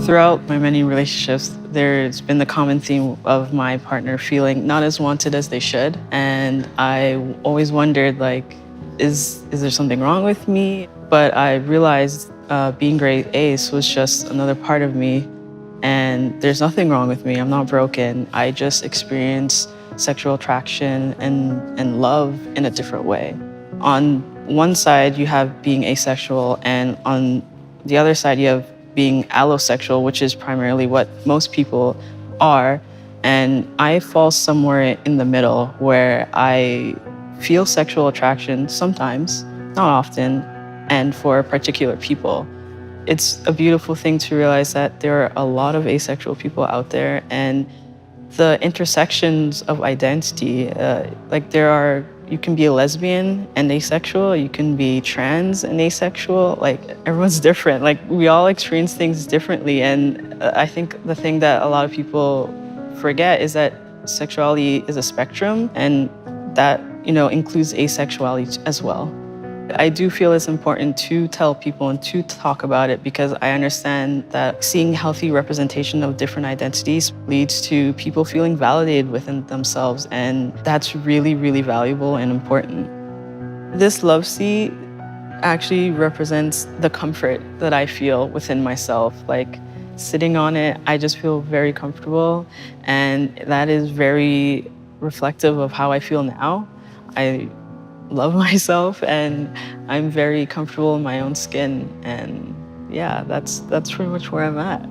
Throughout my many relationships, there's been the common theme of my partner feeling not as wanted as they should. And I always wondered, like, is there something wrong with me? But I realized being grade ace was just another part of me. And there's nothing wrong with me. I'm not broken. I just experience sexual attraction and love in a different way. On one side, you have being asexual, and on the other side, you have being allosexual, which is primarily what most people are. And I fall somewhere in the middle where I feel sexual attraction sometimes, not often, and for particular people. It's a beautiful thing to realize that there are a lot of asexual people out there, and the intersections of identity, you can be a lesbian and asexual, you can be trans and asexual, like everyone's different. Like we all experience things differently. And I think the thing that a lot of people forget is that sexuality is a spectrum, and that, includes asexuality as well. I do feel it's important to tell people and to talk about it because I understand that seeing healthy representation of different identities leads to people feeling validated within themselves, and that's really, really valuable and important. This love seat actually represents the comfort that I feel within myself. Like sitting on it, I just feel very comfortable, and that is very reflective of how I feel now. I love myself and I'm very comfortable in my own skin, and yeah, that's pretty much where I'm at.